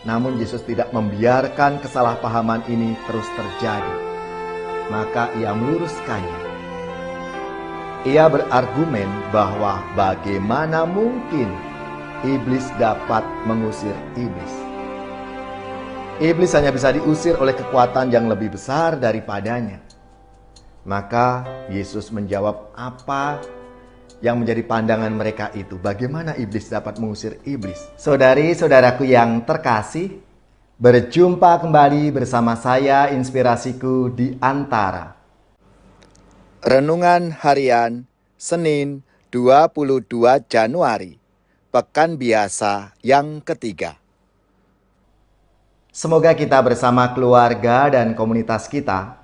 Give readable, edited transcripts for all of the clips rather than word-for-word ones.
Namun Yesus tidak membiarkan kesalahpahaman ini terus terjadi. Maka ia meluruskannya. Ia berargumen bahwa bagaimana mungkin iblis dapat mengusir iblis. Iblis hanya bisa diusir oleh kekuatan yang lebih besar daripadanya. Maka Yesus menjawab apa yang menjadi pandangan mereka itu. Bagaimana iblis dapat mengusir iblis? Saudari-saudaraku yang terkasih, berjumpa kembali bersama saya Inspirasiku di Antara. Renungan Harian Senin 22 Januari, Pekan Biasa yang ketiga. Semoga kita bersama keluarga dan komunitas kita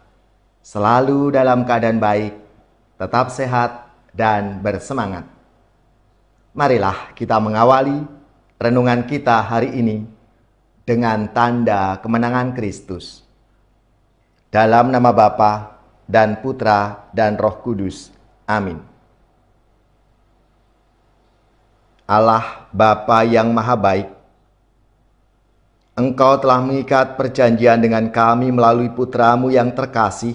selalu dalam keadaan baik, tetap sehat, dan bersemangat. Marilah kita mengawali renungan kita hari ini dengan tanda kemenangan Kristus. Dalam nama Bapa dan Putra dan Roh Kudus. Amin. Allah Bapa yang Maha Baik, Engkau telah mengikat perjanjian dengan kami melalui Putra-Mu yang terkasih,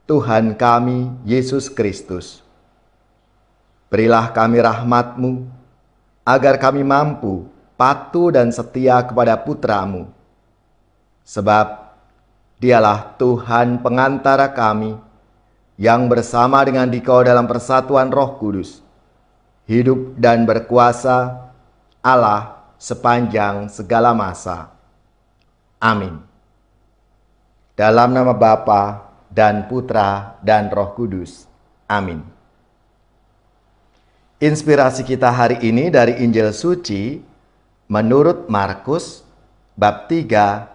Tuhan kami, Yesus Kristus. Berilah kami rahmat-Mu, agar kami mampu patuh dan setia kepada Putra-Mu. Sebab Dialah Tuhan pengantara kami, yang bersama dengan Dikau dalam persatuan Roh Kudus, hidup dan berkuasa Allah sepanjang segala masa. Amin. Dalam nama Bapa dan Putra dan Roh Kudus. Amin. Inspirasi kita hari ini dari Injil Suci menurut Markus bab 3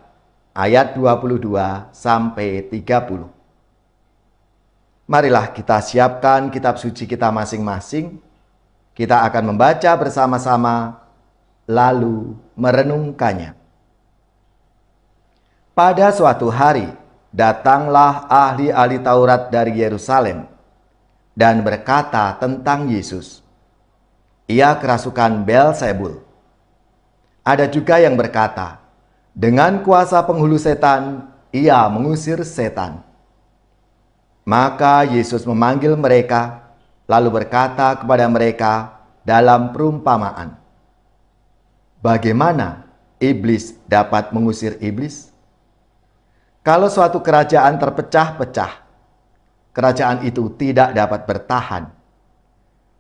ayat 22 sampai 30. Marilah kita siapkan kitab suci kita masing-masing. Kita akan membaca bersama-sama lalu merenungkannya. Pada suatu hari, datanglah ahli-ahli Taurat dari Yerusalem dan berkata tentang Yesus, ia kerasukan Beelzebul. Ada juga yang berkata, dengan kuasa penghulu setan, ia mengusir setan. Maka Yesus memanggil mereka, lalu berkata kepada mereka dalam perumpamaan, bagaimana iblis dapat mengusir iblis? Kalau suatu kerajaan terpecah-pecah, kerajaan itu tidak dapat bertahan.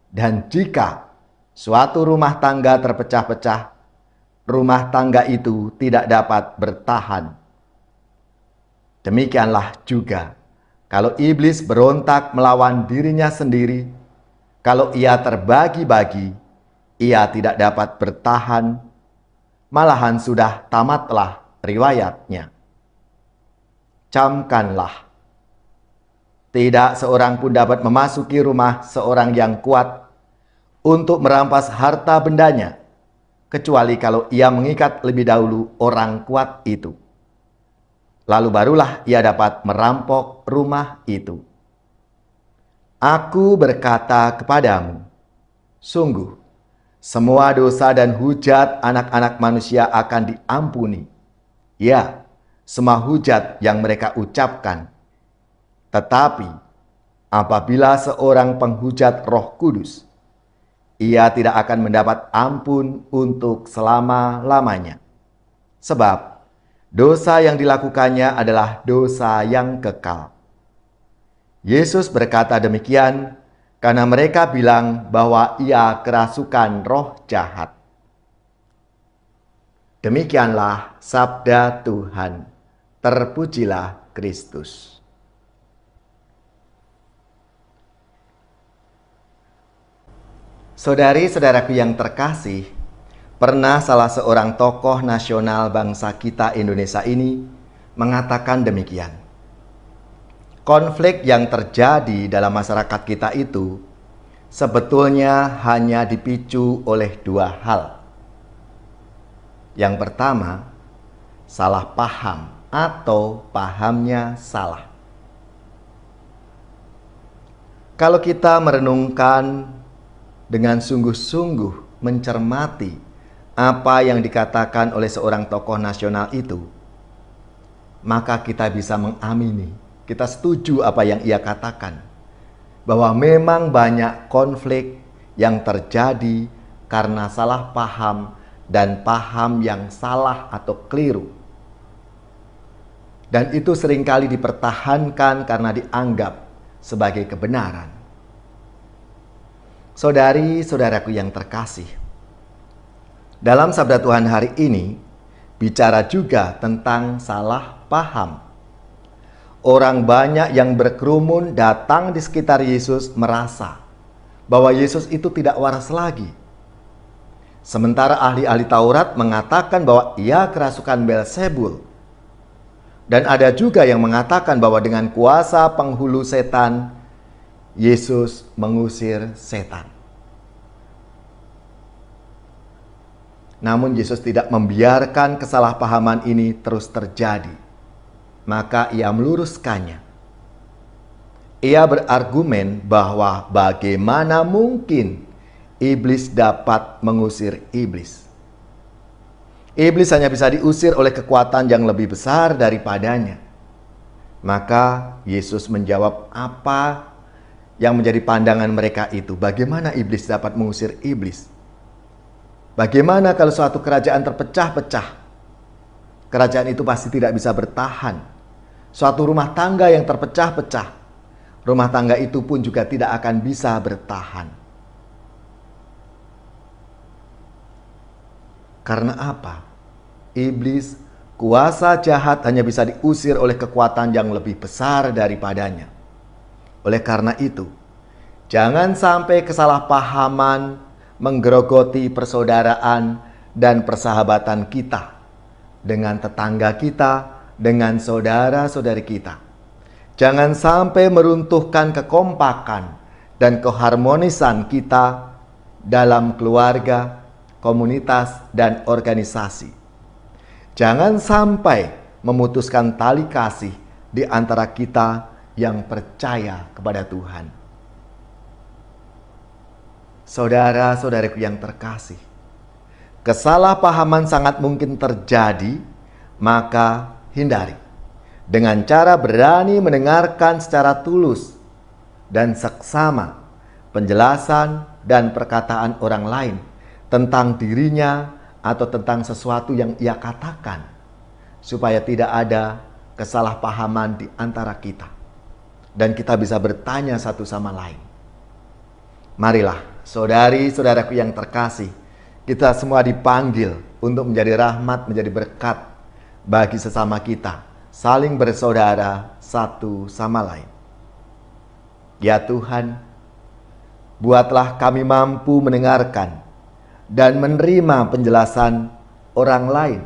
Dan jika suatu rumah tangga terpecah-pecah, rumah tangga itu tidak dapat bertahan. Demikianlah juga, kalau iblis berontak melawan dirinya sendiri, kalau ia terbagi-bagi, ia tidak dapat bertahan, malahan sudah tamatlah riwayatnya. Camkanlah, tidak seorang pun dapat memasuki rumah seorang yang kuat untuk merampas harta bendanya, kecuali kalau ia mengikat lebih dahulu orang kuat itu. Lalu barulah ia dapat merampok rumah itu. Aku berkata kepadamu, sungguh, semua dosa dan hujat anak-anak manusia akan diampuni. Ya, semua hujat yang mereka ucapkan. Tetapi, apabila seorang penghujat Roh Kudus, ia tidak akan mendapat ampun untuk selama-lamanya. Sebab dosa yang dilakukannya adalah dosa yang kekal. Yesus berkata demikian karena mereka bilang bahwa ia kerasukan roh jahat. Demikianlah sabda Tuhan. Terpujilah Kristus. Saudari-saudaraku yang terkasih, pernah salah seorang tokoh nasional bangsa kita Indonesia ini mengatakan demikian. Konflik yang terjadi dalam masyarakat kita itu sebetulnya hanya dipicu oleh dua hal. Yang pertama, salah paham atau pahamnya salah. Kalau kita merenungkan dengan sungguh-sungguh mencermati apa yang dikatakan oleh seorang tokoh nasional itu, maka kita bisa mengamini, kita setuju apa yang ia katakan, bahwa memang banyak konflik yang terjadi karena salah paham dan paham yang salah atau keliru. Dan itu seringkali dipertahankan karena dianggap sebagai kebenaran. Saudari-saudaraku yang terkasih, dalam sabda Tuhan hari ini bicara juga tentang salah paham. Orang banyak yang berkerumun datang di sekitar Yesus merasa bahwa Yesus itu tidak waras lagi. Sementara ahli-ahli Taurat mengatakan bahwa ia kerasukan Beelzebul. Dan ada juga yang mengatakan bahwa dengan kuasa penghulu setan, Yesus mengusir setan. Namun Yesus tidak membiarkan kesalahpahaman ini terus terjadi. Maka ia meluruskannya. Ia berargumen bahwa bagaimana mungkin iblis dapat mengusir iblis. Iblis hanya bisa diusir oleh kekuatan yang lebih besar daripadanya. Maka Yesus menjawab apa yang menjadi pandangan mereka itu. Bagaimana iblis dapat mengusir iblis? Bagaimana kalau suatu kerajaan terpecah-pecah? Kerajaan itu pasti tidak bisa bertahan. Suatu rumah tangga yang terpecah-pecah, rumah tangga itu pun juga tidak akan bisa bertahan. Karena apa? Iblis, kuasa jahat hanya bisa diusir oleh kekuatan yang lebih besar daripadanya. Oleh karena itu, jangan sampai kesalahpahaman menggerogoti persaudaraan dan persahabatan kita dengan tetangga kita, dengan saudara-saudari kita. Jangan sampai meruntuhkan kekompakan dan keharmonisan kita dalam keluarga, komunitas, dan organisasi. Jangan sampai memutuskan tali kasih di antara kita yang percaya kepada Tuhan. Saudara-saudariku yang terkasih, kesalahpahaman sangat mungkin terjadi, maka hindari dengan cara berani mendengarkan secara tulus dan seksama penjelasan dan perkataan orang lain tentang dirinya atau tentang sesuatu yang ia katakan, supaya tidak ada kesalahpahaman di antara kita dan kita bisa bertanya satu sama lain. Marilah saudari-saudaraku yang terkasih, kita semua dipanggil untuk menjadi rahmat, menjadi berkat bagi sesama kita, saling bersaudara satu sama lain. Ya Tuhan, buatlah kami mampu mendengarkan dan menerima penjelasan orang lain,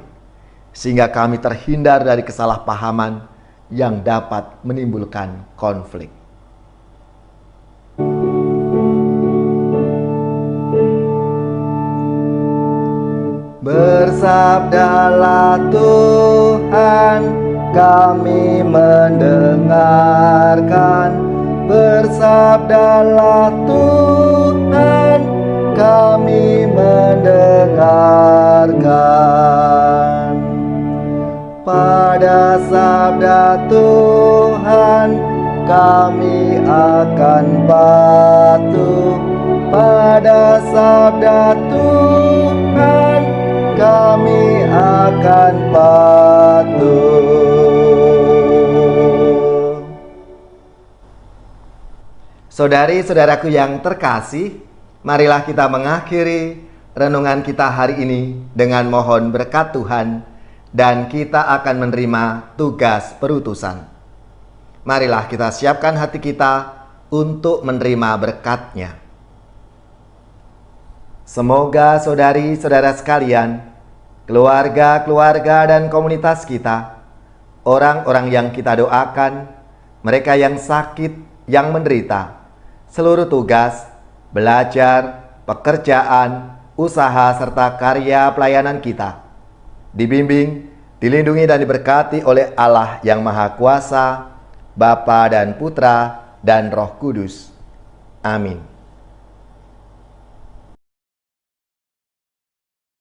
sehingga kami terhindar dari kesalahpahaman yang dapat menimbulkan konflik. Bersabdalah Tuhan, kami mendengarkan. Bersabdalah Tuhan, kami mendengarkan. Pada sabda Tuhan, kami akan patuh. Pada sabda Tuhan, kami akan patuh. Saudari-saudaraku yang terkasih, marilah kita mengakhiri renungan kita hari ini dengan mohon berkat Tuhan, dan kita akan menerima tugas perutusan. Marilah kita siapkan hati kita untuk menerima berkat-Nya. Semoga saudari-saudara sekalian, keluarga-keluarga dan komunitas kita, orang-orang yang kita doakan, mereka yang sakit, yang menderita, seluruh tugas, belajar, pekerjaan, usaha, serta karya pelayanan kita, dibimbing, dilindungi dan diberkati oleh Allah yang Maha Kuasa, Bapa dan Putra dan Roh Kudus. Amin.